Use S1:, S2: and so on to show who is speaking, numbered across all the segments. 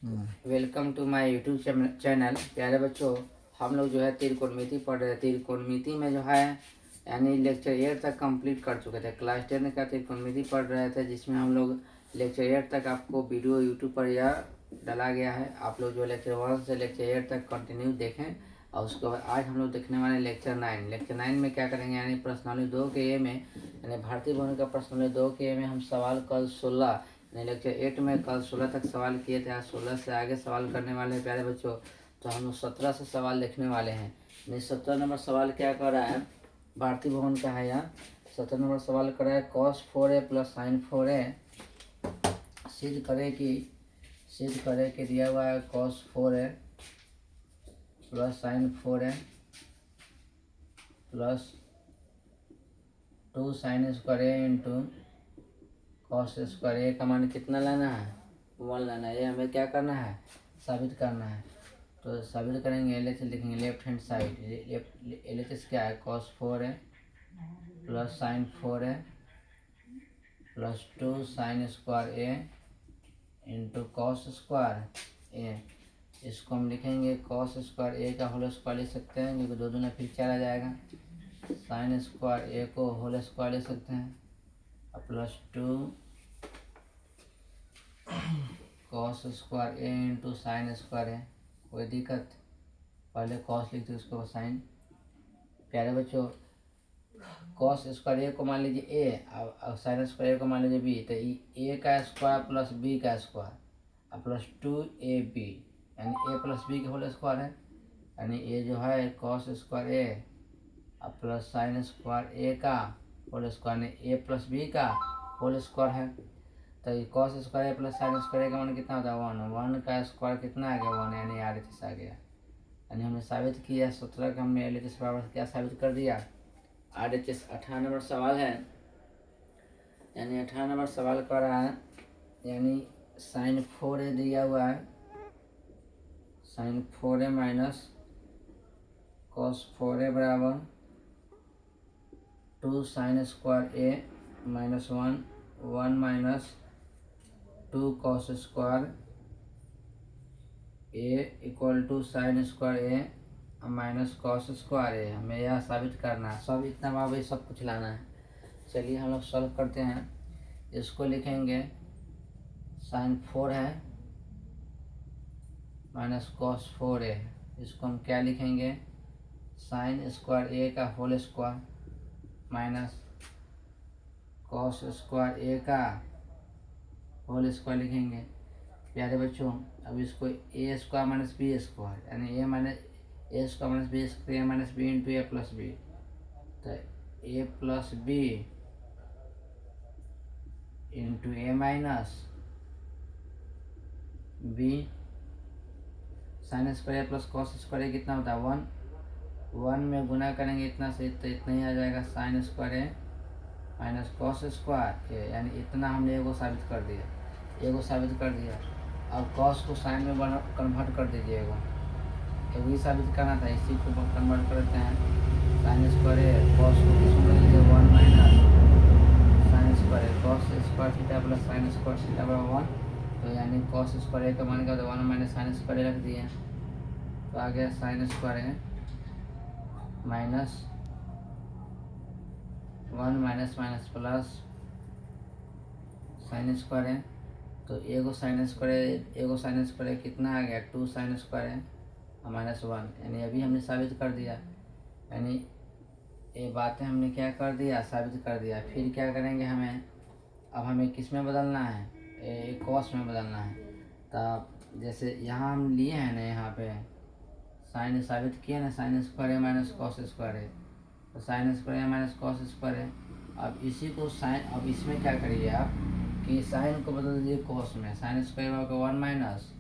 S1: Welcome to my YouTube channel. प्यारे बच्चों, हम लोग जो है त्रिकोणमिति पढ़ रहे थे। त्रिकोणमिति में जो है यानी लेक्चर 8 तक कंप्लीट कर चुके थे। क्लास 10 का त्रिकोणमिति पढ़ रहे थे, जिसमें हम लोग लेक्चर 8 तक आपको वीडियो यूट्यूब पर यह डाला गया है। आप लोग जो लेक्चर 1 से लेक्चर 8 तक कंटिन्यू देखें। और उसके बाद आज हम लोग देखने वाले लेक्चर 9। लेक्चर 9 में क्या करेंगे, यानी प्रश्नावली 2 के ए में, यानी भारतीय भवन का प्रश्नावली 2 के ए में हम सवाल कल 16 लेक्चर 8 में कल 16 तक सवाल किए थे। आज 16 से आगे सवाल करने वाले हैं प्यारे बच्चों। तो हम लोग 17 से सवाल देखने वाले हैं। 17 नंबर सवाल क्या कर रहा है, भारतीय भवन का है यहाँ। 17 नंबर सवाल कर रहा है cos 4a plus sin 4a सिद्ध करे कि दिया हुआ है cos 4a plus sin 4a plus 2 sin square a into cos square A का मान कितना लाना है, 1 लाना है। ये हमें क्या करना है, साबित करना है। तो साबित करेंगे, एलएचएस लिखेंगे लेफ्ट हैंड साइड। एलएचएस क्या है, cos 4a plus sin 4a plus 2 sin square A into cos square A. इसको हम लिखेंगे cos स्क्वायर ए का होल स्क्वायर लिख सकते हैं, क्योंकि 2 दूना फिर 4 आ जाएगा। sin स्क्वायर ए को होल स्क्वायर लिख सकते हैं और plus 2 cos square A into sine square है। कोई दिक्कत, पहले कॉस लिखते उसको साइन। प्यारे बच्चों, कॉस स्क्वायर ए को मान लीजिए ए और साइन स्क्वायर ए को मान लीजिए बी। तो ए का स्क्वायर प्लस बी का स्क्वायर और प्लस 2ab, यानी ए प्लस बी के होल स्क्वायर है। यानी ये जो है कॉस स्क्वायर ए और प्लस साइन स्क्वायर ए का होल स्क्वायर, यानी ए प्लस बी का होल स्क्वायर है। तो ये cos square plus sine square का मान कितना होता है, 1 का स्क्वायर कितना आ गया, 1, यानी RHS आ गया। यानी हमने साबित किया 17 का हमने LHS बराबर क्या साबित कर दिया, RHS। 18 नंबर सवाल है, यानी 18 नंबर सवाल कर रहा है, यानी साइन 4a दिया हुआ है, sign 4a minus cos 4a बराबर 2 sine square A minus 1 minus 2 cos square A equal to sine square A minus cos square A. हमें यह साबित करना है। सब इतना भाई सब कुछ लाना है। चलिए हम लोग सॉल्व करते हैं। इसको लिखेंगे साइन 4 है माइनस कॉस 4a। इसको हम क्या लिखेंगे, साइन स्क्वायर ए का whole square minus cos square A का होल स्क्वायर लिखेंगे। प्यारे बच्चों, अब इसको A square minus B square, यानी A square minus B square minus B into A plus B. तो A plus B into A minus B sine square plus cos square कितना होता है, 1 में गुना करेंगे इतना से तो इतना ही आ जाएगा, साइन स्क्वायर ए माइनस कॉस स्क्वायर ए। यानी इतना हमने एगो साबित कर दिया। अब कॉस को साइन में कन्वर्ट कर दीजिए। एगो ही साबित करना था, इसी को कन्वर्ट करते हैं। साइन स्क्वायर ए कॉस को किस में लीजिए, 1 minus sine square A cos square theta plus sine square theta बराबर 1। तो यानी कॉस स्क्वायर ए का मान क्या होता है, 1 माइनस साइन स्क्वायर ए रख दिए। तो आ गया साइन स्क्वायर ए minus 1 minus minus plus sine square है। तो एगो साइन स्क्वायर कितना आ गया, 2 साइन स्क्वायर है और माइनस 1। यानी अभी हमने साबित कर दिया, यानी ये बातें हमने क्या कर दिया, साबित कर दिया। फिर क्या करेंगे, अब हमें किस में बदलना है, कॉस में बदलना है। तब जैसे यहाँ हम लिए हैं ना, यहाँ पे साइन साबित किए ना, साइन स्क्वायर है माइनस कॉस स्क्वायर है। तो साइन स्क्वायर है माइनस कॉस स्क्वायर है। अब इसी को साइन, अब इसमें क्या करिए आप कि साइन को बदल दीजिए कॉस में। साइन स्क्वायर होगा 1 minus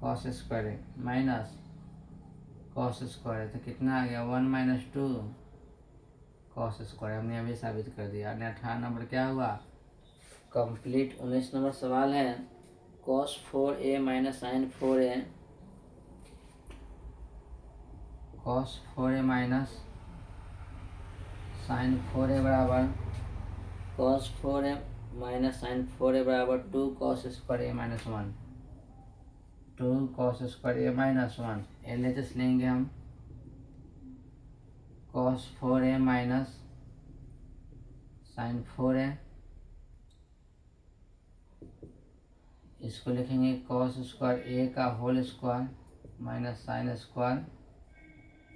S1: cos square minus cos square, तो कितना आ गया, 1 माइनस 2 कॉस स्क्वायर। हमने अभी साबित कर दिया। 18 नंबर क्या हुआ, कंप्लीट। 19 नंबर सवाल है, cos 4a minus sine 4a, cos 4a minus sine 4a बराबर cos 4a minus sine 4a बराबर 2 cos square a minus 1। Two cos square A minus one, L H S लेंगे हम cos 4a minus sine 4a, इसको लिखेंगे cos square A का whole square minus sine square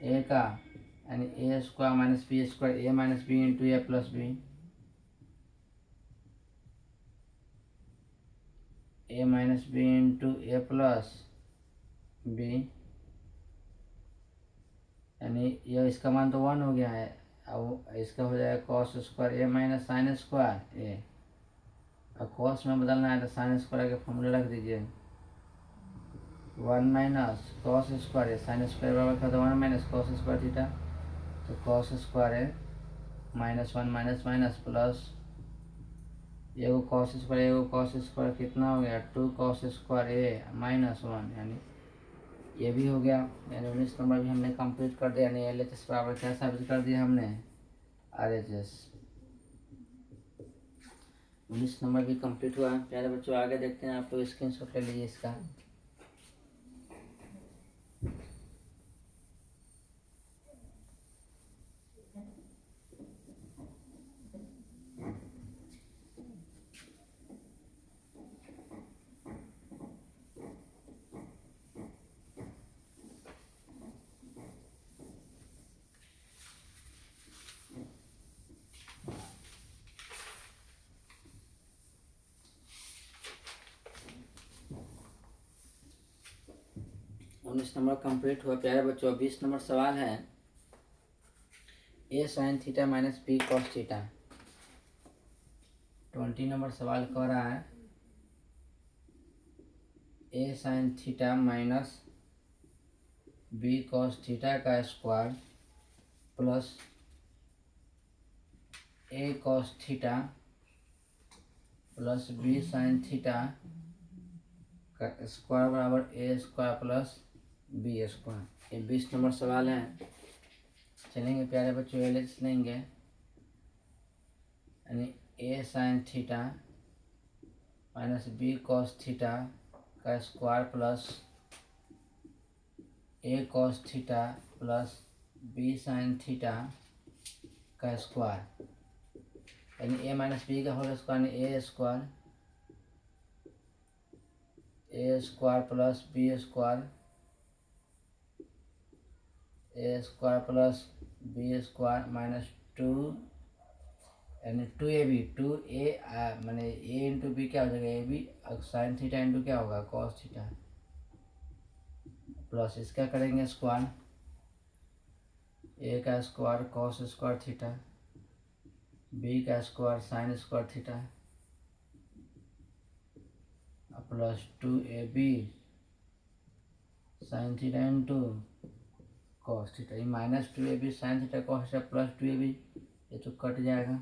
S1: A का, यानी A square minus B square, A minus B into A plus B, A minus B into A plus B, यानी ये इसका मान तो 1 हो गया है। अब इसका हो जाएगा कॉस स्क्वायर ए माइनस साइन स्क्वायर ए, अब कॉस में बदलना है तो साइन स्क्वायर के फॉर्मूले रख दीजिए, 1 माइनस कॉस स्क्वायर है, साइन स्क्वायर बराबर का तो 1 माइनस कॉस स्क्वायर थीटा, तो कॉस स्क्वायर है माइनस 1 माइनस माइनस प्लस एगो कॉस स्क्वायर एगो कॉस स्क्वायर कितना हो गया 2 कॉस स्क्वायर ए माइनस 1, यानी ये भी हो गया। यानी 19 नंबर भी हमने कंप्लीट कर दिया, यानी एल एच एस बराबर क्या साबित कर दिया हमने, आर एच एस। 19 नंबर भी कंप्लीट हुआ। प्यारे बच्चों आगे देखते हैं, आप लोग स्क्रीनशॉट ले लीजिए इसका। उन्नीस नंबर कंप्लीट हुआ। प्यारे बच्चों 20 नंबर सवाल है, A sine theta minus B cos theta. 20 number सवाल कह रहा है A sine theta minus B cos theta का square plus A cos theta plus B sine theta का स्क्वायर बराबर A square plus B square. ये 20 नंबर सवाल है। चलेंगे प्यारे बच्चों एल एच लेंगे, यानी A sine theta minus B cos theta का square plus A cos theta plus B sine theta का स्क्वायर, यानी ए माइनस बी का whole square, A square plus B square, A square plus B square minus 2, यानी 2ab, 2a मैंने ए into B क्या हो जाएगा a b, sine theta into क्या होगा कॉस थीटा, प्लस इसका करेंगे स्क्वायर, ए का square cos square theta, B का square sine square theta, plus 2ab sine theta into cos theta. ये minus 2ab sine theta cos theta plus 2ab, ये तो cut जाएगा।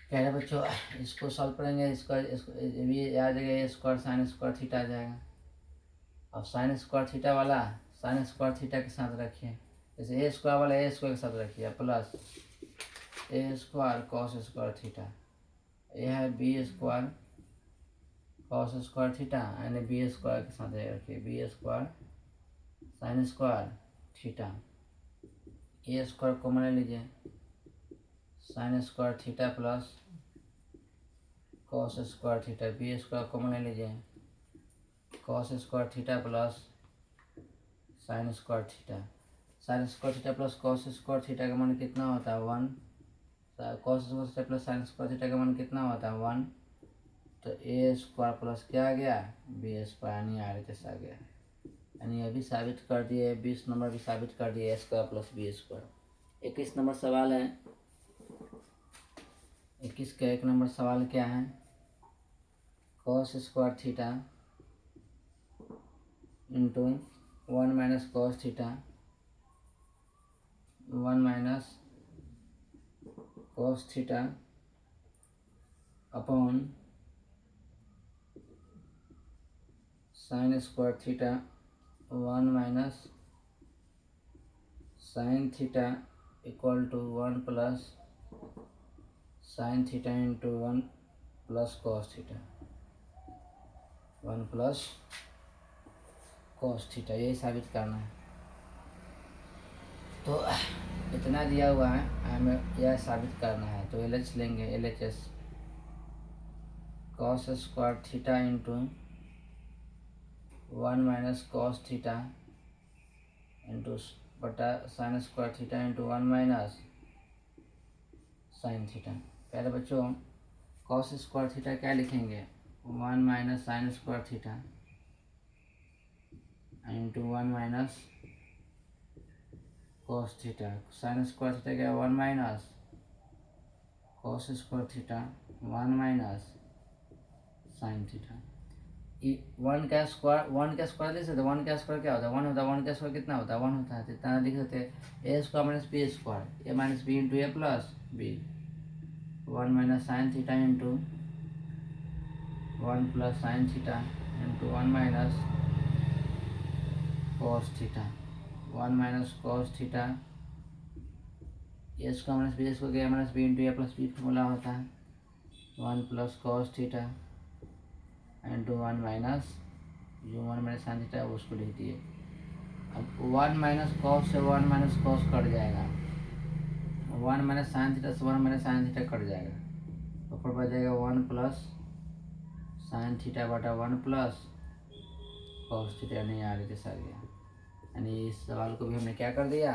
S1: क्या है बच्चों, इसको सॉल्व करेंगे, इसको ये भी आ जाएगा ए स्क्वायर साइन स्क्वायर थीटा आ जाएगा। अब साइन स्क्वायर थीटा वाला साइन स्क्वायर थीटा के साथ रखिए, जैसे ए स्क्वायर वाला ए स्क्वायर के साथ रखिए, plus A square cos square theta, ये है B square cos square theta, यानी बी स्क्वायर के साथ रखिए B square sine square theta, A square common ले लीजिए, sine square theta plus cos square theta, B square common ले लीजिए, cos square theta plus sine square theta, sine square theta plus cos square theta का मान कितना होता है 1, cos square theta plus sine square theta का मान कितना होता है 1, तो ए स्क्वायर प्लस क्या आ गया बी स्क्वायर, यानी आर एच एस आ गया, यानी ये भी साबित कर दिए। 20 नंबर भी साबित कर दिए, A square plus B square. 21 number सवाल है, 21 का 1 नंबर सवाल क्या है, cos square theta into 1 minus cos theta 1 minus cos theta upon sine square theta 1 minus sine theta equal to 1 plus sine theta into 1 plus cos theta. 1 plus cos theta, यही साबित करना है। तो इतना दिया हुआ है, हमें यह साबित करना है। तो एल एच लेंगे, L H S cos square theta into 1 minus cos theta into बटा sine square theta into 1 minus sine theta. पहले बच्चों कॉस स्क्वायर थीटा क्या लिखेंगे, 1 minus sine square theta into 1 minus cos theta. Sine square theta क्या, 1 minus cos square theta 1 minus sine theta. 1 का square लिख सकते, 1 का स्क्वायर क्या होता है, 1 होता है। 1 का स्क्वायर कितना होता है, 1 होता है। तो इतना लिख सकते हैं A square minus B square, A minus B into A plus B, 1 minus sine theta into 1 plus sine theta into 1 minus cos theta, 1 minus cos theta, A square minus B square, A minus B into A plus B formula होता है, 1 plus cos theta into 1 minus, जो 1 minus sine theta है उसको लिख दिए। अब 1 minus cos से 1 minus cos कट जाएगा, 1 माइनस साइन थीटा से 1 माइनस साइन थीटा कट जाएगा, ऊपर बच जाएगा 1 प्लस साइन थीटा बटा 1 प्लस कॉस थीटा। नहीं आ रही थी सर गया, यानी इस सवाल को भी हमने क्या कर दिया,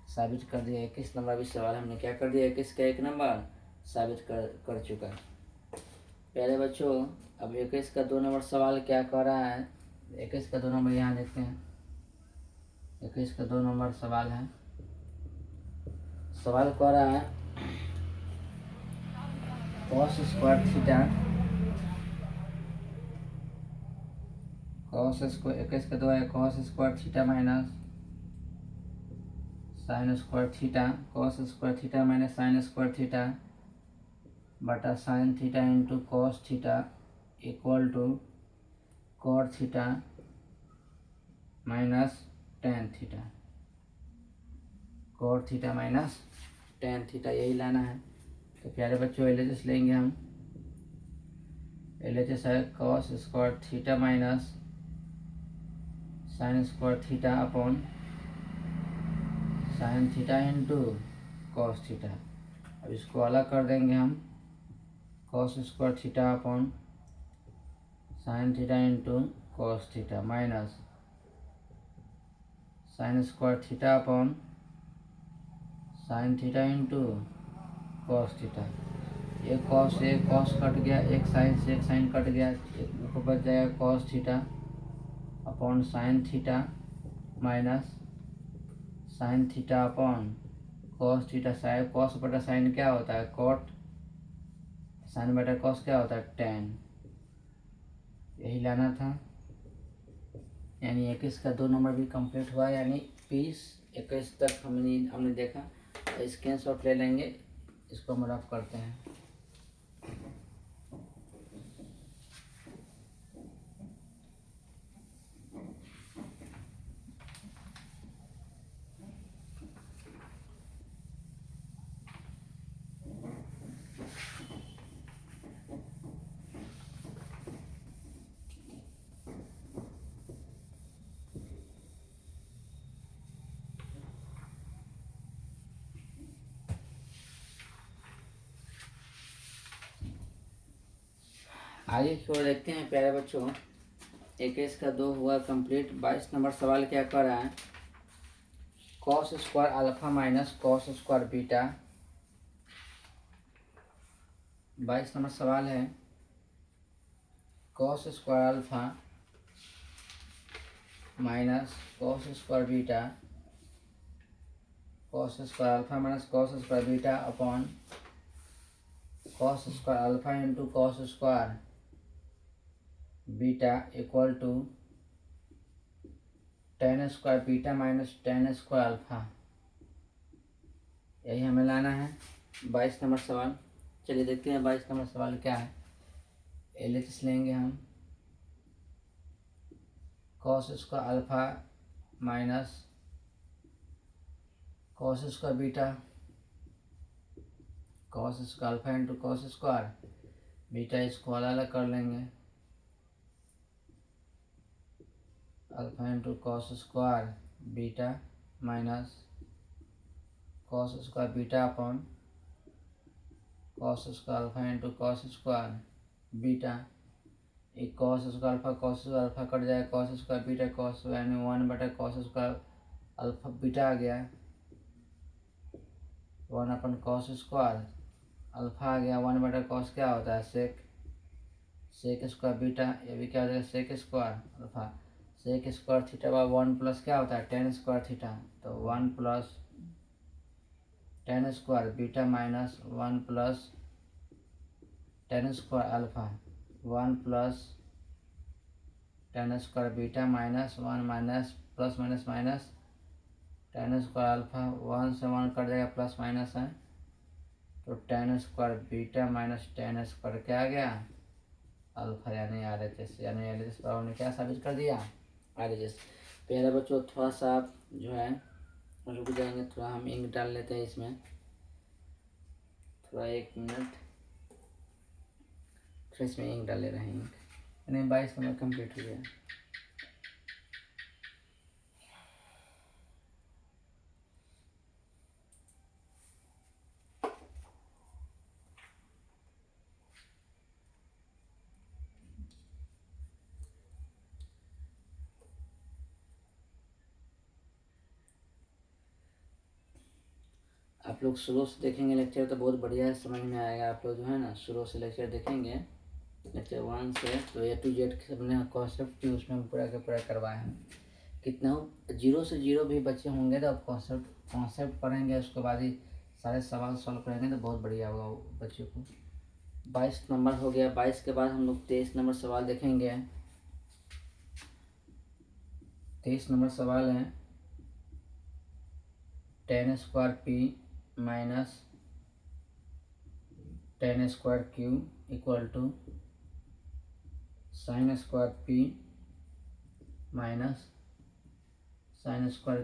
S1: साबित कर दिया। 21 नंबर भी सवाल हमने क्या कर दिया, 21 का 1 नंबर साबित कर चुका। पहले बच्चों अब 21 का 2 नंबर सवाल क्या कर रहा है, 21 का 2 नंबर यहाँ देखते हैं। 21 का 2 नंबर सवाल है, सवाल कह रहा है cos square theta, cos square 21 का 2 है, cos square theta minus sine square theta, cos square theta minus sine square theta बटा sine theta into cos theta equal to cot theta minus tan theta, cot theta minus tan theta, यही लाना है। तो प्यारे बच्चों L H S लेंगे हम, L H S है cos square theta minus sine square theta upon sign theta into cos theta. अब इसको अलग कर देंगे हम, cos square theta upon sign theta into cos theta minus sine square theta upon sign theta into cos theta. एक cos से एक cos cut गया, एक साइन से एक साइन कट गया, एक को बच जाएगा cos theta upon sign theta minus sine theta upon cos theta. Sine cos बटा साइन क्या होता है, कॉट, साइन बटा कॉस क्या होता है, टेन। यही लाना था। यानी 21 का 2 नंबर भी कंप्लीट हुआ, यानी 20-21 तक हमने देखा। स्क्रीनशॉट ले लेंगे, इसको हम रफ करते हैं। आगे की ओर देखते हैं प्यारे बच्चों। 21 का 2 हुआ कंप्लीट। 22 नंबर सवाल क्या कर रहा है, cos square alpha minus cos square beta. 22 number सवाल है cos square alpha minus cos square beta, cos square alpha minus cos square beta upon cos square alpha into cos square beta equal to tan square beta minus tan square alpha. यही हमें लाना है। 22 number सवाल, चलिए देखते हैं 22 number सवाल क्या है। एल एच एस लेंगे हम, cos square alpha minus cos square beta, cos square alpha into cos square beta, इसको अलग अलग कर लेंगे। Alpha into cos square beta minus cos square beta upon cos square alpha into cos square beta. एक cos square alpha cut जाएगा, cos square beta cos यानी 1/cos square alpha beta आ गया, 1/cos square alpha आ गया, 1/cos क्या होता है sec square beta, ये भी क्या हो जाएगा sec square alpha, sec square theta by 1 plus क्या होता है tan स्क्वायर थीटा, तो 1 plus tan square beta minus 1 plus tan square alpha, 1 plus tan square beta minus 1 minus plus minus minus tan square alpha, 1 से 1 cut जाएगा plus minus है, तो tan square beta minus tan square क्या आ गया alpha यानी RHS, यानी LHS बराबर ने क्या साबित कर दिया RHS। पहले बच्चों थोड़ा सा आप जो है रुक जाएंगे, थोड़ा हम इंक डाल लेते हैं इसमें, थोड़ा 1 मिनट, फिर इसमें इंक डाल ले रहे हैं, इंक यानी 22 नंबर कंप्लीट हो गया। आप लोग शुरू से देखेंगे लेक्चर तो बहुत बढ़िया है, समझ में आएगा। आप लोग जो है ना शुरू से लेक्चर देखेंगे, लेक्चर 1 से, तो A to Z सबने कॉन्सेप्ट भी उसमें हम पूरा के पूरा करवाए हैं। कितना हो 0 से 0 भी बच्चे होंगे तो आप कॉन्सेप्ट पढ़ेंगे, उसके बाद ही सारे सवाल सॉल्व करेंगे तो बहुत बढ़िया होगा बच्चों को। 22 नंबर हो गया, 22 के बाद हम लोग 23 नंबर सवाल देखेंगे। 23 नंबर सवाल है tan square P minus tan square Q equal to sine square P minus sine square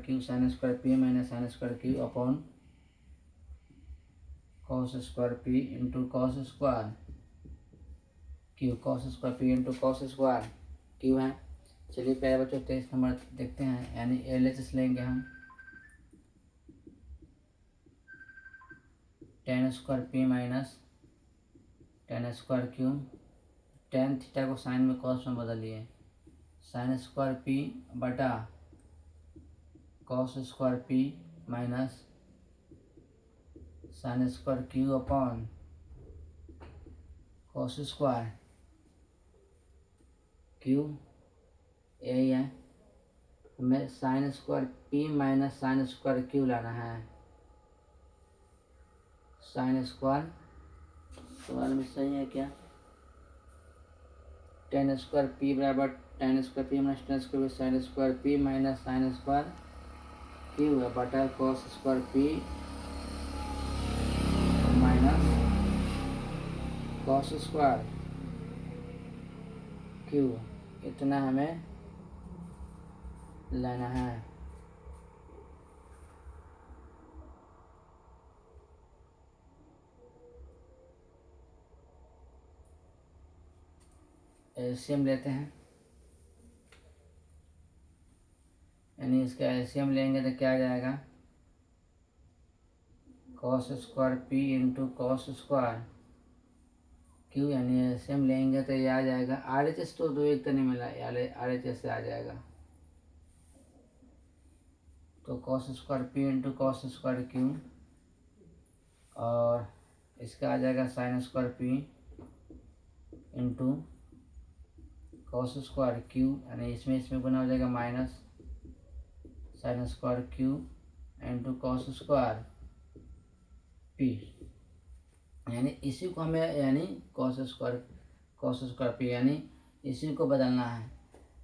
S1: P minus sine square Q upon cos square P into cos square Q, cos square P into cos square Q है। चलिए पहले बच्चों 23 number देखते हैं, यानी LHS लेंगे हम tan square P minus tan square Q, tan theta को साइन में कॉस में बदलिए, साइन स्क्वायर पी बटा cos square P minus sine square Q upon cos square Q, यही है। हमें sign square P minus sine square Q लाना है, साइन स्क्वायर सवाल में सही है क्या, tan स्क्वायर पी बराबर tan square P minus tan square sine square P minus sine square Q है बटा cos square P minus cos square Q, इतना हमें लेना है। एलसीएम लेते हैं, यानी इसका एलसीएम लेंगे तो क्या आ जाएगा cos square P into cos square Q, यानी एलसीएम लेंगे तो ये आ जाएगा RHS, तो दो एक तो नहीं मिला, RHS से आ जाएगा, तो cos square P into cos square Q, और इसका आ जाएगा sine square P into cos square Q, यानी इसमें गुना हो जाएगा minus sine square Q into cos square P, यानी इसी को हमें यानी कॉस स्क्वायर पी यानी इसी को बदलना है।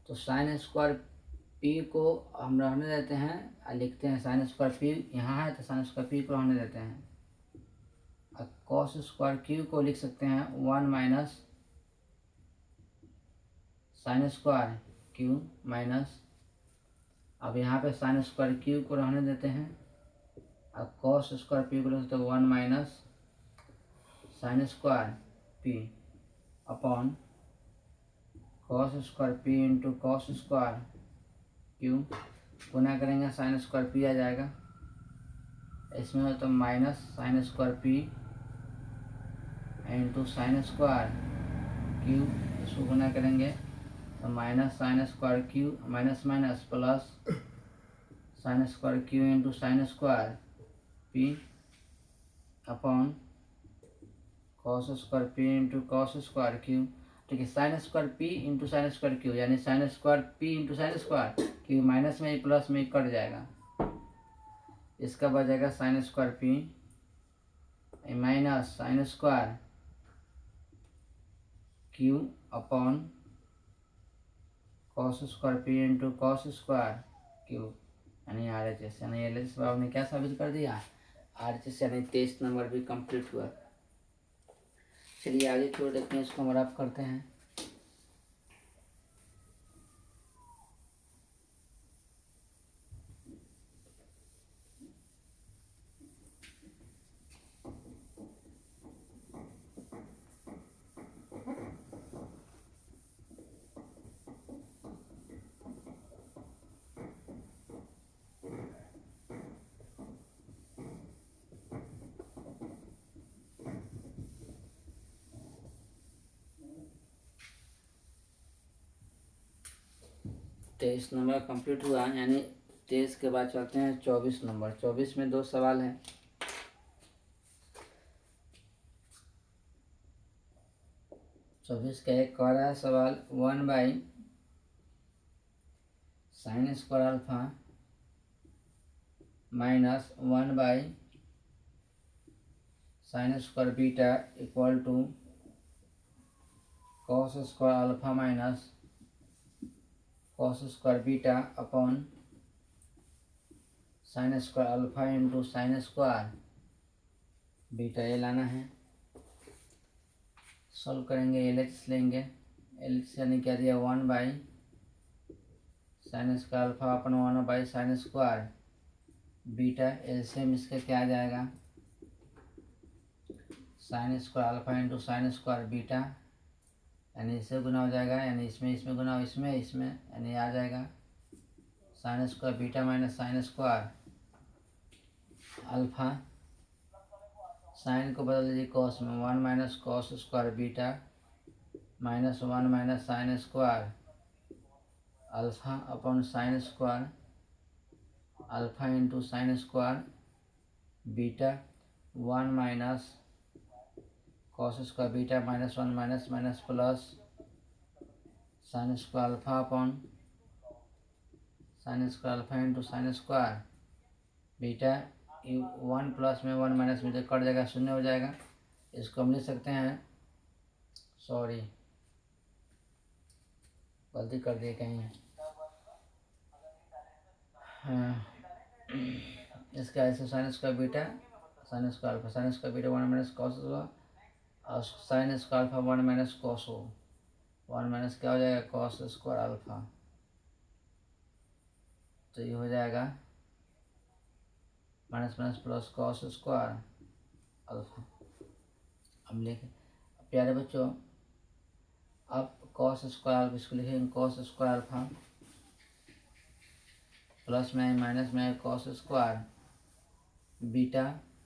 S1: तो साइन स्क्वायर पी को हम रहने देते हैं, लिखते हैं साइन स्क्वायर पी यहाँ है तो साइन स्क्वायर पी को रहने देते हैं, और कॉस स्क्वायर क्यू को लिख सकते हैं 1 minus sine square Q minus, अब यहाँ पे साइन स्क्वायर क्यू को रहने देते हैं, अब कॉस स्क्वायर पी को लिख सकते हैं 1 minus sine square P upon cos square P into cos square Q, गुना करेंगे साइन स्क्वायर पी आ जाएगा, इसमें हो तो minus sine square P into sine square Q, इसको गुना करेंगे तो minus sine square Q minus minus plus sine square Q into sine square P upon cos square P into cos square Q. ठीक है, sine square P into sine square Q यानी sign square P into sine square Q, minus में plus में cut जाएगा, इसका बचेगा sign square P minus sine square Q upon cos square P into cos square Q यानी R H S. यानी L H बाबू ने क्या साबित कर दिया, आर एच एस, यानी 23 नंबर भी कंप्लीट हुआ। चलिए आगे छोड़ देखते हैं, इसको हम रफ करते हैं। तेईस नंबर कंप्लीट हुआ, यानी 23 के बाद चलते हैं 24 नंबर। 24 में 2 सवाल हैं। चौबीस का एक कह रहा है सवाल 1/sin square alpha minus 1/sin square beta equal to cos square alpha minus cos square beta upon sine square alpha into sine square beta, ये लाना है। सॉल्व करेंगे, एल एच लेंगे, एल एच यानी क्या दिया 1/sin square alpha upon 1/sin square beta, LCM इसका क्या आ जाएगा sine square alpha into sine square beta, यानी इससे गुना हो जाएगा, यानी इसमें गुना हो इसमें यानी आ जाएगा sine square beta minus sine square alpha, sine को बदल दीजिए कॉस में, 1 minus cos square beta minus 1 minus sine square alpha upon sine square alpha into sine square beta, 1 minus cos square beta minus 1 minus minus plus sine square alpha upon sine square alpha into sine square beta, 1 plus में 1 minus में तो cut जाएगा, शून्य हो जाएगा। इसको हम लिख सकते हैं, सॉरी गलती कर दिए कहीं, हाँ इसका ऐसे sign square beta sine square alpha, sign square beta 1 minus cos होगा और sign square alpha 1 minus cos हो, 1 माइनस क्या हो जाएगा कॉस स्क्वायर अल्फा, तो ये हो जाएगा minus minus plus cos square alpha. अब लिखें प्यारे बच्चों, अब कॉस स्क्वायर अल्फा इसको लिखेंगे कॉस स्क्वायर अल्फा प्लस में माइनस में cos square beta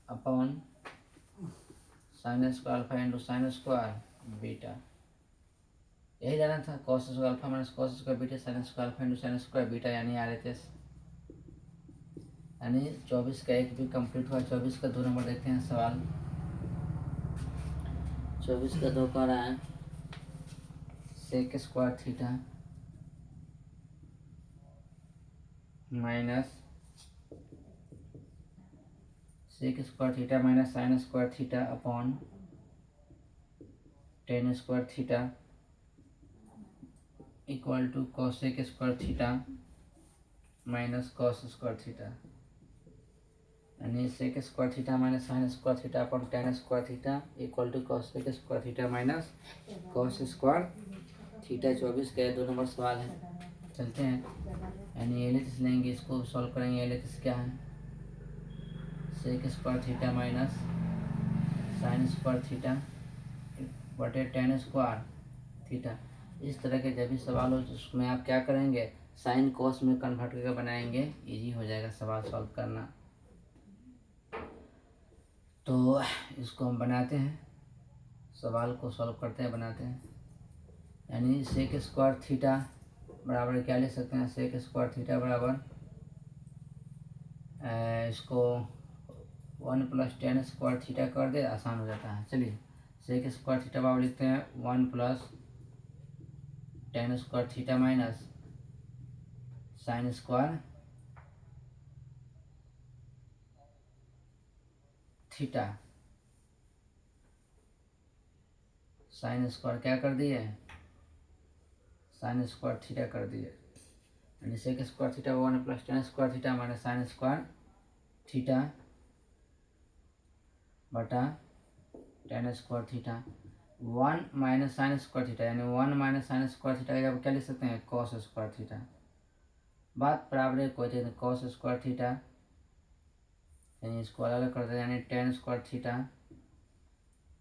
S1: upon sine square alpha into sine square beta, यही जाना था cos square alpha minus cos square beta sine square alpha into sine square beta यानी RHS. यानी 24 का एक भी कंप्लीट हुआ। 24 का 2 नंबर देखते हैं सवाल। 24 का 2 कह रहा है sec square theta minus sec square theta minus sine square theta upon tan square theta equal to cosec square theta minus cos square theta, यानी sec square theta minus sine square theta upon tan square theta equal to cosec square theta minus cos square theta. 24 का 2 number सवाल है, चलते हैं। यानी L H लेंगे, इसको solve करेंगे। एल एच क्या है sec square theta minus sine square theta बटे टेन स्क्वायर थीटा। इस तरह के जब भी सवाल हो तो उसमें आप क्या करेंगे साइन कॉस में कन्वर्ट करके बनाएंगे, इजी हो जाएगा सवाल सॉल्व करना। तो इसको हम बनाते हैं, सवाल को सॉल्व करते हैं, बनाते हैं। यानी सेक स्क्वायर थीटा बराबर क्या लिख सकते हैं, सेक स्क्वायर थीटा बराबर इसको 1 + tan स्क्वायर थीटा कर दे, आसान हो जाता है। चलिए सेक स्क्वायर थीटा बराबर लिखते हैं 1 + tan square theta minus sine square theta. Sine square क्या कर दिए, साइन स्क्वायर थीटा कर दिए। यानी sec square theta 1 + tan square theta minus sine square theta बटा tan square theta. 1 - sine square theta, यानी 1 - साइन स्क्वायर थीटा का क्या लिख सकते हैं, कॉस स्क्वायर थीटा। बात बराबर है, कोई चीज़ कॉस स्क्वायर थीटा, यानी इसको अलग कर दें, यानी tan स्क्वायर थीटा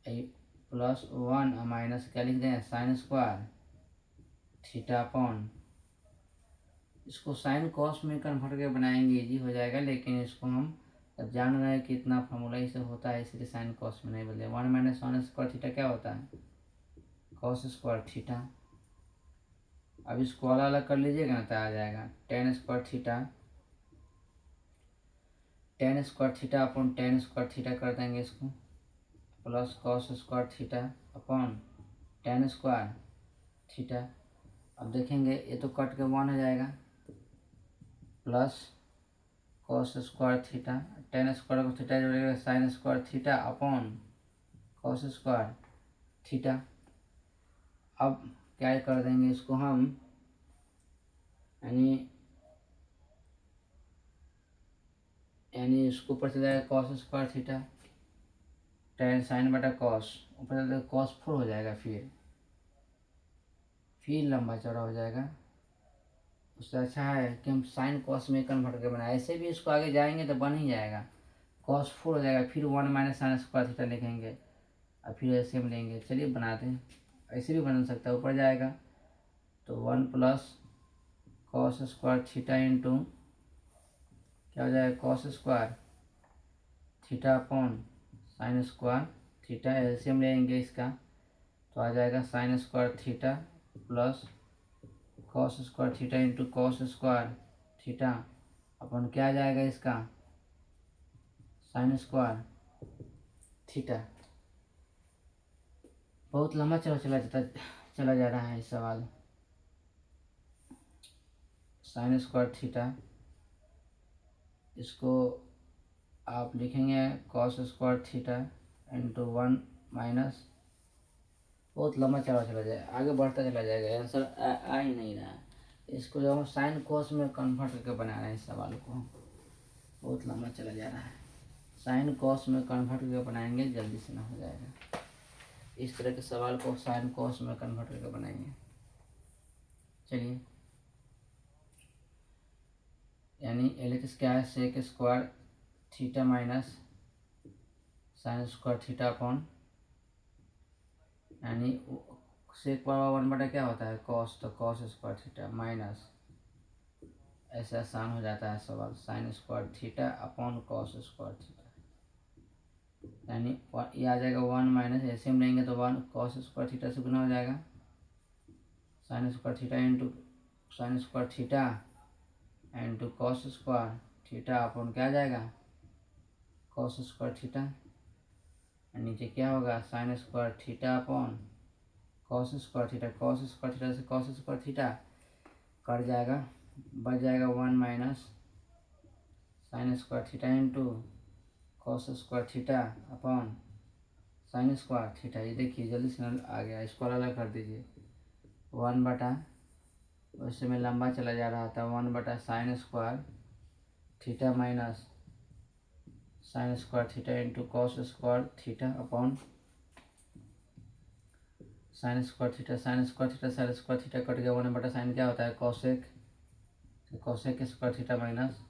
S1: +1 माइनस क्या लिख दें, साइन स्क्वायर थीटा अपॉन, इसको साइन कॉस में कन्वर्ट करके बनाएंगे, इजी हो जाएगा। लेकिन इसको हम अब जान रहे हैं कि इतना फॉर्मूला ही से होता है, इसलिए साइन कॉस में नहीं बदले। 1 - साइन स्क्वायर थीटा क्या होता है, कॉस स्क्वायर थीटा। अब इसको अलग अलग कर लीजिएगा ना तो आ जाएगा tan square theta, tan square theta upon tan square theta कर देंगे इसको, plus cos square theta upon tan square theta. अब देखेंगे ये तो कट के 1 हो जाएगा, plus cos square theta, tan square को थीटा जोड़ेगा sign square theta upon cos square theta. अब क्या कर देंगे इसको हम, यानी इसको ऊपर चला जाएगा cos square theta, tan sine बटा कॉस, ऊपर चल जाएगा cos 4 हो जाएगा, फिर लंबा चौड़ा हो जाएगा। उससे अच्छा है कि हम साइन कॉस में कन्वर्ट करके बनाए, ऐसे भी इसको आगे जाएंगे तो बन ही जाएगा, cos 4 हो जाएगा, फिर 1 - साइन स्क्वायर थीटा लिखेंगे और फिर ऐसे में लेंगे। चलिए बनाते हैं, ऐसे भी बन सकता है, ऊपर जाएगा तो 1 + कॉस स्क्वायर थीटा इंटू क्या हो जाएगा, cos square theta upon sine square theta. LCM लेंगे इसका तो आ जाएगा sine square theta plus cos square theta into cos square theta upon क्या आ जाएगा इसका, साइन स्क्वायर थीटा। बहुत लंबा चला जा रहा है इस सवाल। साइन स्क्वायर थीटा, इसको आप लिखेंगे cos square theta into 1 minus, बहुत लंबा चला जाएगा, आगे बढ़ता चला जाएगा, आंसर आ ही नहीं रहा है। इसको जब हम साइन कॉस में कन्वर्ट करके बना रहे हैं इस सवाल को, बहुत लंबा चला जा रहा है। साइन कॉस में कन्वर्ट करके बनाएंगे, जल्दी से ना हो जाएगा। इस तरह के सवाल को साइन कॉस में कन्वर्ट करके बनाएंगे। चलिए, यानी एल क्या है, sec square theta minus sine square theta upon, यानी सेक पावर 1 बटा क्या होता है, कॉस, तो कॉस स्क्वायर थीटा माइनस, ऐसे आसान हो जाता है सवाल, sign square theta upon cos square theta. यानी ये आ जाएगा 1 माइनस, ऐसे हम लेंगे तो 1 कॉस स्क्वायर थीटा से गुना हो जाएगा, sine square theta into sine square theta into cos square theta upon क्या आ जाएगा, कॉस स्क्वायर थीटा। नीचे क्या होगा, sign square theta upon cos square theta, cos square theta से कॉस स्क्वायर थीटा कट जाएगा, बच जाएगा 1 minus sine square theta into cos square theta upon sine square theta. ये देखिए जल्दी से आ गया, इसको अलग कर दीजिए, 1 बटा, वैसे में लंबा चला जा रहा था, 1 बटा sine square theta minus sine square theta into cos square theta upon sine square theta, sine square theta sine square theta cut गया, 1 बटा साइन क्या होता है, कॉसेक, तो cosec square theta minus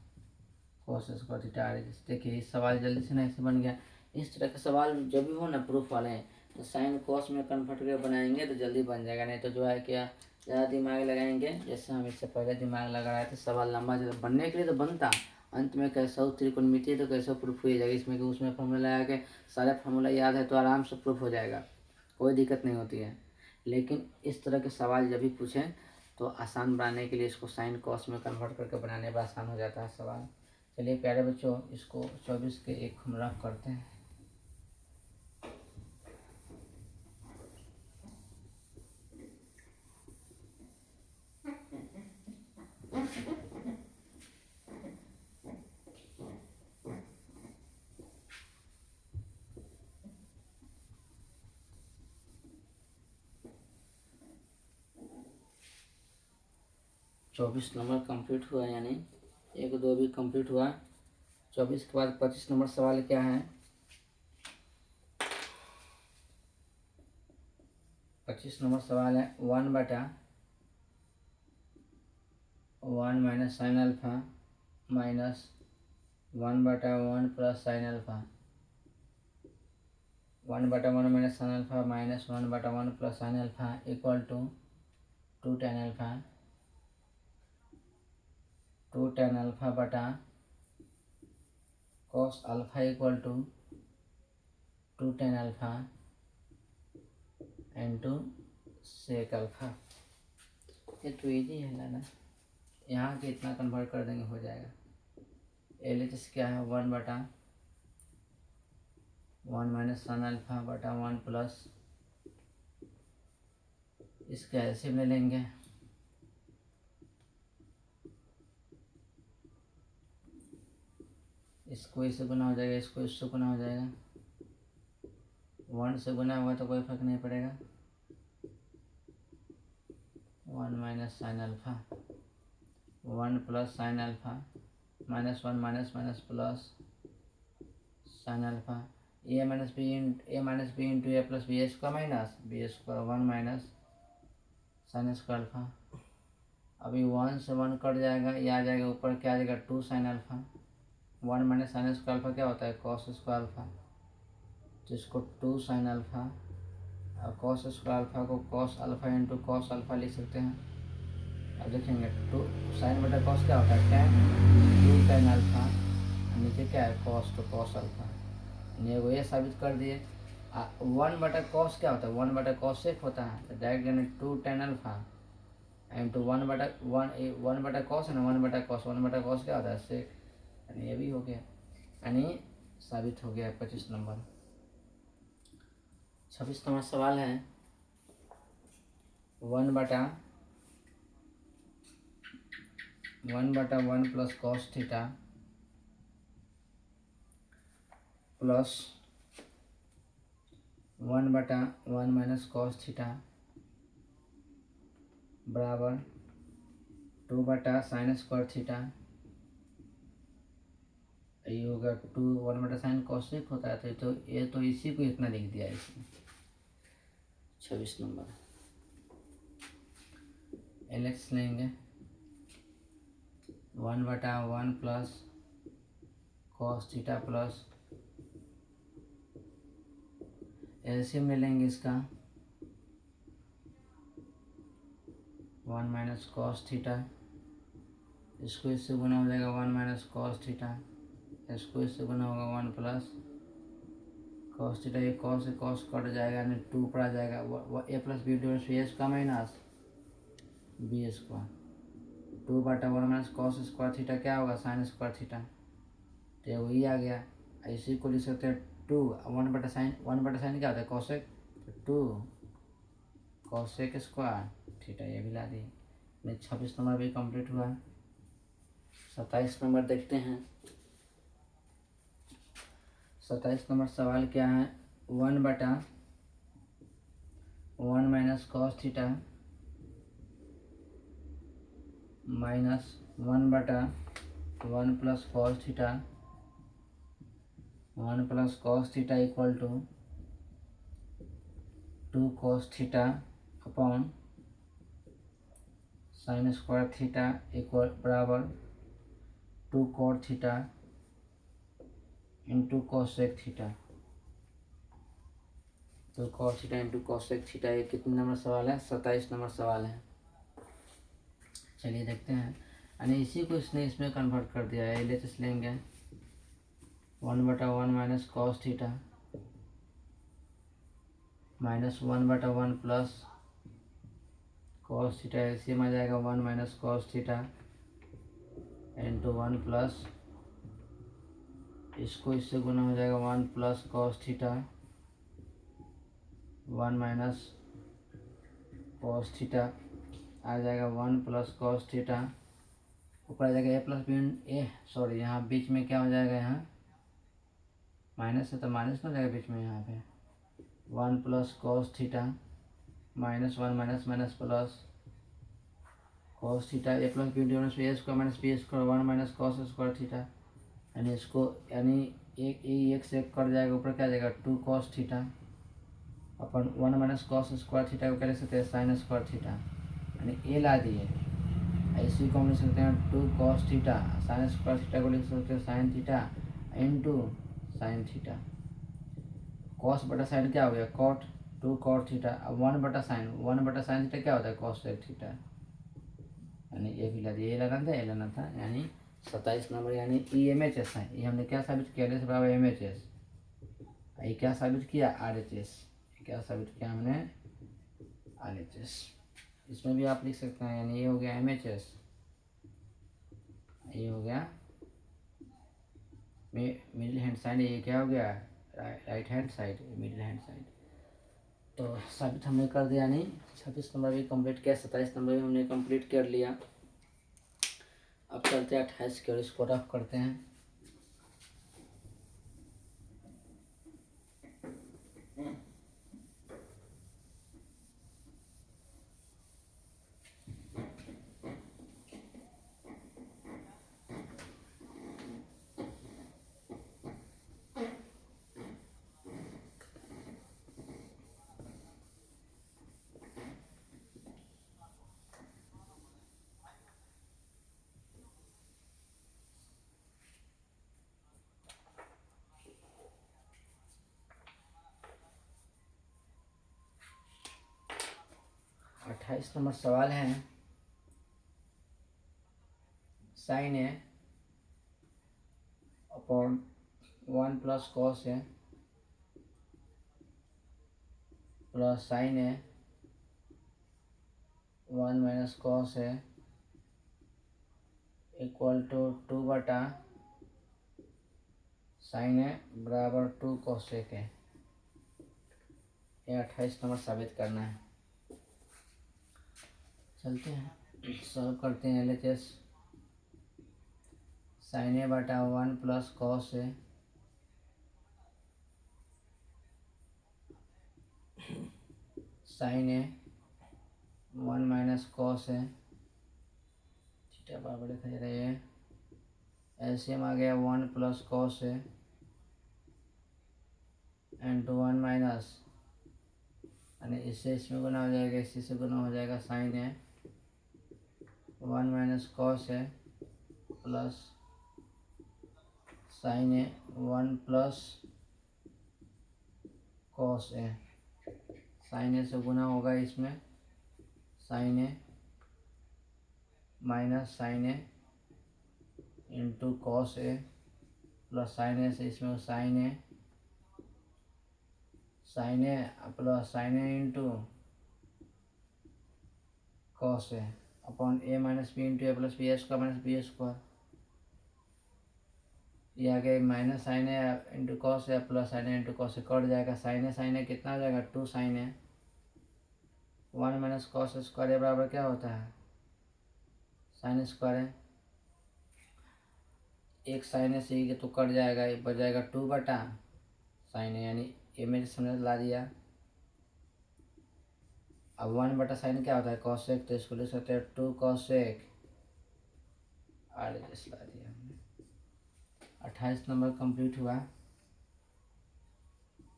S1: cos square theta. देखिए इस सवाल जल्दी से ना ऐसे बन गया। इस तरह के सवाल जब भी हो ना प्रूफ वाले, तो साइन कॉस में कन्वर्ट करके बनाएंगे तो जल्दी बन जाएगा, नहीं तो जो है क्या ज़्यादा दिमाग लगाएंगे, जैसे हम इससे पहले दिमाग लगा रहे थे, सवाल लंबा चला बनने के लिए तो बनता, अंत में कैसा त्रिकोणमिति है तो कैसे प्रूफ हो जाएगा, इसमें कि उसमें फॉर्मूला लगा के सारे फार्मूला याद है तो आराम से प्रूफ हो जाएगा, कोई दिक्कत नहीं होती है। लेकिन इस तरह के सवाल जब भी पूछें तो आसान बनाने के लिए इसको साइन कॉस में कन्वर्ट करके बनाने पर आसान हो जाता है सवाल। चलिए प्यारे बच्चों, इसको 24 के एक हम रफ करते हैं। चौबीस नंबर कंप्लीट हुआ, यानी 1 2 भी कंप्लीट हुआ। 24 के बाद 25 नंबर सवाल क्या है? 25 नंबर सवाल है 1/1 minus sine alpha minus 1/1 plus sine alpha, 1/1 minus sine alpha minus 1/1 plus sine alpha equal to 2 tan alpha, 2 tan alpha बटा cos alpha equal to 2 tan alpha into sec alpha. ये तो easy है ना, यहाँ के इतना कन्वर्ट कर देंगे हो जाएगा। LHS क्या है? 1/1 माइनस साइन अल्फा बटा 1 प्लस, इसका एलसीएम ले लेंगे, इसको इससे गुना हो जाएगा, इसको इससे गुना हो जाएगा, 1 से गुना होगा तो कोई फर्क नहीं पड़ेगा। 1 minus sine alpha 1 plus sine alpha minus 1 minus minus plus sine alpha, A minus B into A plus B square minus B square 1 minus sine square alpha. अभी 1 से 1 कट जाएगा, ये आ जाएगा ऊपर, क्या आ जाएगा 2 sign alpha, 1 minus sine square alpha क्या होता है? कॉस स्क्वायर अल्फा, तो इसको 2 साइन अल्फा और कॉस स्क्वायर अल्फा को cos alpha into cos alpha लिख सकते हैं। अब देखेंगे 2 साइन बटा कॉस क्या होता है? tan, 2 tan अल्फा, नीचे क्या है? कॉस, तो कॉस अल्फा, वो ये साबित कर दिए। 1 बटा कॉस क्या होता है? 1 बटा कॉस सेक होता है, तो डायरेक्ट यानी 2 tan अल्फा इंटू 1 बटा कॉस है ना, 1 बटा कॉस क्या होता है? सेक, यानी ये भी हो गया, यानी साबित हो गया 25 नंबर। 26 नंबर सवाल है 1/1 plus cos theta plus 1/1 minus cos theta बराबर 2 साइन स्क्वायर थीटा, ये होगा 2 1/sin कॉसेक होता है, तो ये तो इसी को इतना लिख दिया इसमें। 26 नंबर LHS लेंगे 1/1 plus cos theta plus LCM ले लेंगे इसका, 1 माइनस कॉस थीटा, इसको इससे गुना हो जाएगा 1 माइनस कॉस थीटा, इसको इससे गुना होगा 1 प्लस कॉस थीटा, ये कॉस से कॉस कट जाएगा, यानी 2 पर आ जाएगा, A plus B divide A square minus B square, 2/1 minus cos square theta क्या होगा? साइन स्क्वायर थीटा, तो वही आ गया। इसी को लिख सकते हैं 2 1/sin क्या होता है? कॉसेक, तो 2 कॉसेक स्क्वायर थीटा, ये भी ला दिए। 26 नंबर भी कंप्लीट हुआ। 27 नंबर देखते हैं। 27 नंबर सवाल क्या है? 1/1 minus cos theta minus 1/1 plus cos theta, 1 plus cos theta equal to 2 cos theta upon sine square theta equal बराबर 2 cot theta into cosec theta, तो cos theta into cosec theta. ये कितने number सवाल है? 27 number सवाल है। चलिए देखते हैं, यानी इसी को इसने इसमें कन्वर्ट कर दिया है। LHS लेंगे 1/1 minus cos theta minus 1/1 plus cos theta, LCM आ जाएगा 1 minus cos theta into 1 plus, इसको इससे गुना हो जाएगा 1 plus cos theta 1 minus cos theta आ जाएगा 1 प्लस कॉस थीटा, ऊपर आ जाएगा A plus B A, sorry यहाँ बीच में क्या हो जाएगा, यहाँ माइनस है तो माइनस ना हो जाएगा बीच में, यहाँ पे 1 plus cos theta minus 1 minus minus plus cos theta A plus B into A square minus B square 1 minus cos square theta, यानी इसको यानी एक से एक कट जाएगा, ऊपर क्या आ जाएगा 2 कॉस थीटा अपन 1 माइनस कॉस स्क्वायर थीटा को क्या लिख सकते हैं साइन स्क्वायर थीटा, यानी ए ला दिए, इसी को हम लिख सकते हैं 2 cos theta, sine square theta को लिख सकते हैं sign theta into sine theta, cos बटा साइन क्या हो गया कॉट 2 कॉट थीटा, अब 1/sin थीटा क्या होता है कॉस सेक थीटा, यानी ये भी ला दिया, ये लाना था यानी 27 नंबर, यानी EMHS है, ये हमने क्या साबित किया, एल बराबर MHS, ये क्या साबित किया RHS, क्या साबित किया हमने RHS, इसमें भी आप लिख सकते हैं, यानी ये हो गया MHS, ये हो गया मिडिल हैंड साइड, ये क्या हो गया right hand side, middle hand side, तो साबित हमने कर दिया, नहीं 26 नंबर भी कंप्लीट किया, 27 नंबर भी हमने कंप्लीट कर लिया। अब चलते हैं 28 की ओर, इसको रफ करते हैं। अट्ठाईस नंबर सवाल है, sine A upon 1 plus cos A plus sine A 1 minus cos A equal to 2/sin A बराबर 2 कोसेक है, ये 28 नंबर साबित करना है। चलते हैं सॉल्व करते हैं। LHS साइन ए बटा 1 plus cos A sine A 1 minus cos A theta बराबर लिखा जा रहा है, एलसीएम आ गया 1 प्लस कॉस ए इंटू 1 माइनस, यानी इससे इसमें गुना हो जाएगा, इसी से गुना हो जाएगा sine A 1 minus cos A plus sine A 1 plus cos A, sine A से गुना होगा इसमें sine A minus sine A into cos A plus sine A से इसमें sine A plus sine A into cos A upon A minus B into A plus B square minus B square, ये आ गया minus sine A into cos A plus sine A into cos A, cut जाएगा sine ए कितना हो जाएगा 2 sign A 1 minus cos square ए बराबर क्या होता है साइन स्क्वायर है, एक साइन ए से तो कट जाएगा, ये बच जाएगा 2/sin ए, यानी ए मेरे सामने ला दिया। अब 1/sin क्या होता है कॉसेक, तो इसको लिख सकते हैं 2 कॉसेक, RHS ला दिया हमने। 28 नंबर कंप्लीट हुआ।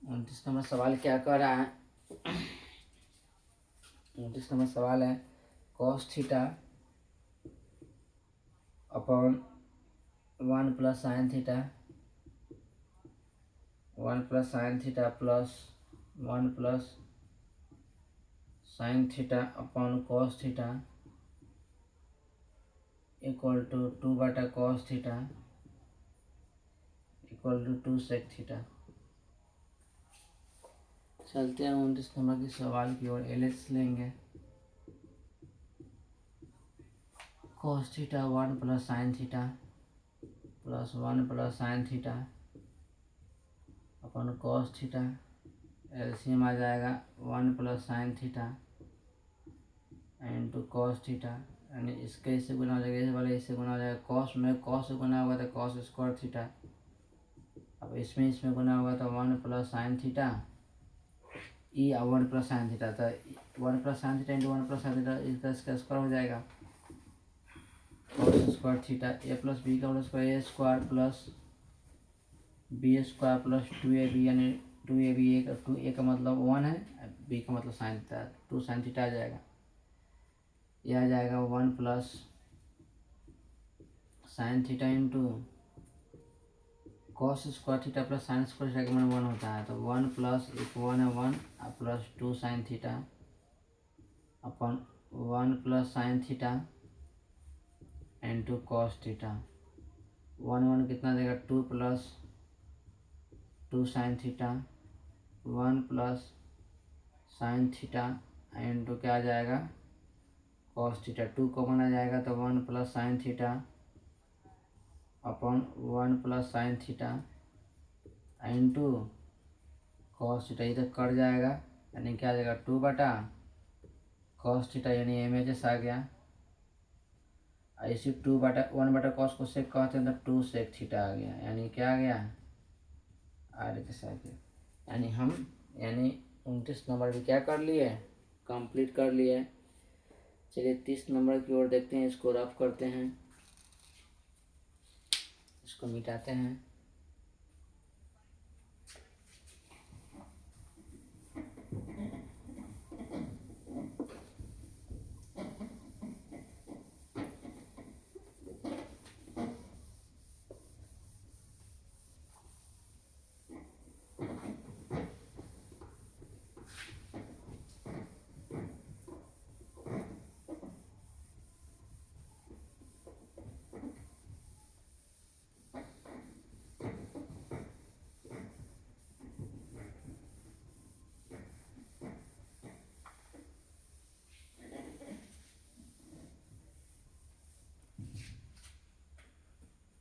S1: 29 नंबर सवाल क्या कर रहा है, 29 नंबर सवाल है cos theta upon 1 plus sine theta 1 plus sine theta plus 1 plus sine theta upon cos theta equal to 2/cos theta equal to 2 sec theta. चलते हैं 29 नंबर के सवाल की ओर। LHS लेंगे। cos theta 1 plus sine theta plus 1 plus sine theta upon cos theta. LCM आ जाएगा 1 plus sine theta into cos theta, यानी इसके इससे गुना हो जाएगा, इस वाले इससे गुना हो जाएगा। cos में cos से गुना होगा तो cos स्क्वायर थीटा। अब इसमें गुना होगा तो 1 प्लस साइन थीटा ई 1 प्लस साइन थीटा, तो 1 plus sine theta into 1 plus sine theta इसका स्क्वायर हो जाएगा। cos square theta A plus B का whole square A square plus B square plus 2ab, यानी 2ab ए का मतलब 1 है, बी का मतलब साइन थीटा, 2 साइन थीटा आ जाएगा। यह आ जाएगा 1 plus sine theta into cos square theta plus sine square theta का मान 1 होता है, तो 1 प्लस 1 है 1 प्लस 2 साइन थीटा अपन 1 plus sine theta into cos theta. 1 कितना देगा 2 plus 2 sign theta 1 plus sine theta into क्या आ जाएगा कॉस थीटा। 2 कॉमन आ जाएगा तो 1 प्लस साइन थीटा अपन 1 plus sine theta into cos theta. इधर कट जाएगा यानी क्या आ जाएगा 2/cos थीटा, यानी एमएचएस आ गया। इसी 1/cos को सेक कहते हैं तो 2 sec थीटा आ गया, यानी क्या आ गया RHS आ गया। यानी 29 नंबर भी क्या कर लिए, कंप्लीट कर लिए। चलिए 30 नंबर की ओर देखते हैं, इसको रफ करते हैं, इसको मिटाते हैं।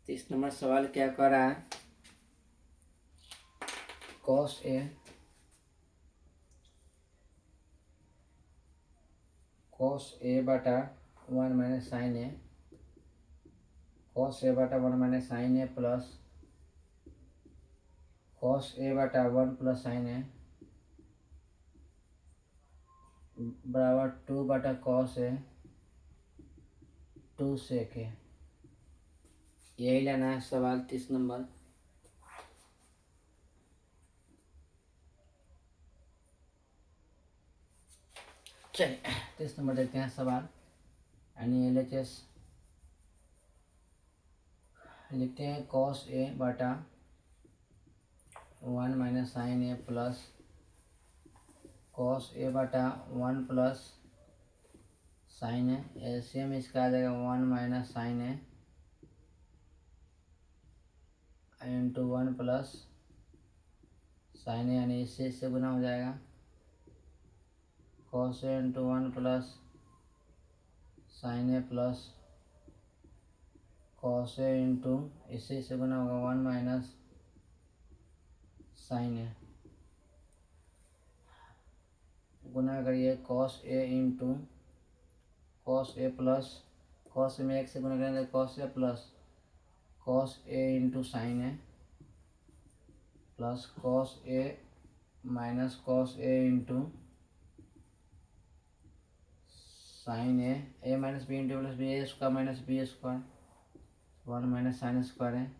S1: तो इस नंबर सवाल क्या कर रहा है, cos a बटा 1 minus sine A, cos a बटा 1 minus sine A plus cos a बटा 1 प्लस साइन ए बराबर 2/cos a 2 sec a। यही लेना है सवाल 30 नंबर। चलिए 30 नंबर देखते हैं सवाल। यानी LHS लिखते हैं cos a बटा 1 minus sine A plus cos a बटा 1 प्लस साइन ए। एलसीएम इसका आ जाएगा 1 minus sine A into 1 plus sine ए, यानी इससे गुना हो जाएगा। cos a into 1 plus sine A plus cos a into इससे गुना होगा 1 माइनस साइन ए, गुना करिए cos a into cos a plus cos में 1 से गुना करेंगे cos a plus cos a into sine A plus cos a minus cos a into sine A minus B into plus B A square minus B square 1 minus sine square है।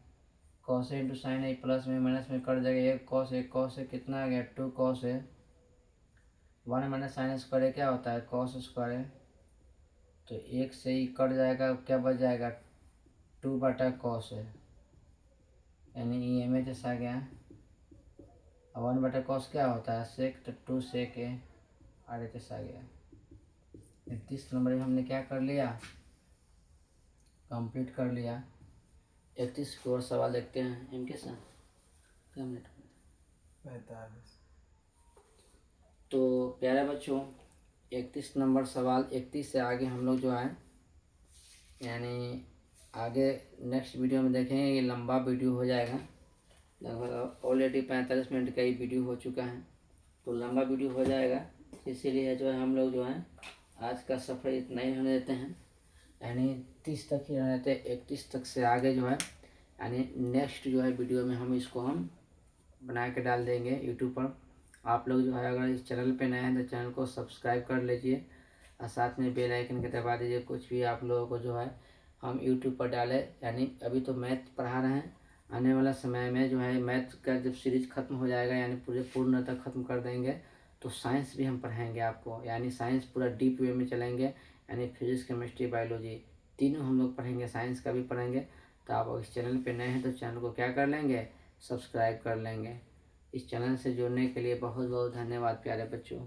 S1: cos a into sine A plus में minus में cut जाएगा, एक cos a कितना आ गया 2 cos a 1 minus sine square है क्या होता है cos स्क्वायर है, तो एक से ही कट जाएगा, क्या बच जाएगा 2/cos a, यानी ई एमएचएस आ गया। 1/cos क्या होता है सेक, तो 2 sec a RHS आ गया। 30 नंबर में हमने क्या कर लिया, कंप्लीट कर लिया। 31 को और सवाल देखते हैं इनके साथ। क्या मिनट
S2: 45।
S1: तो प्यारे बच्चों 31 नंबर सवाल, 31 से आगे हम लोग जो है यानी आगे नेक्स्ट वीडियो में देखेंगे। ये लंबा वीडियो हो जाएगा, लगभग ऑलरेडी 45 मिनट का ही वीडियो हो चुका है, तो लंबा वीडियो हो जाएगा। इसीलिए जो है हम लोग जो है आज का सफ़र इतना ही होने देते हैं, यानी 30 तक ही रहने देते हैं। 31 तक से आगे जो है यानी नेक्स्ट जो है वीडियो में हम बना के डाल देंगे यूट्यूब पर। आप लोग जो है अगर इस चैनल पे नए हैं तो चैनल को सब्सक्राइब कर लीजिए और साथ में बेल आइकन के दबा दीजिए। कुछ भी आप लोगों को जो है हम यूट्यूब पर डालें, यानी अभी तो मैथ पढ़ा रहे हैं, आने वाला समय में जो है मैथ का जब सीरीज ख़त्म हो जाएगा यानी पूरे पूर्णतः ख़त्म कर देंगे तो साइंस भी हम पढ़ाएंगे आपको, यानी साइंस पूरा डीप वे में चलेंगे, यानी फिजिक्स केमिस्ट्री बायोलॉजी तीनों हम लोग पढ़ेंगे, साइंस का भी पढ़ेंगे। तो आप इस चैनल पे नए हैं तो चैनल को क्या कर लेंगे, सब्सक्राइब कर लेंगे। इस चैनल से जुड़ने के लिए बहुत बहुत धन्यवाद प्यारे बच्चों।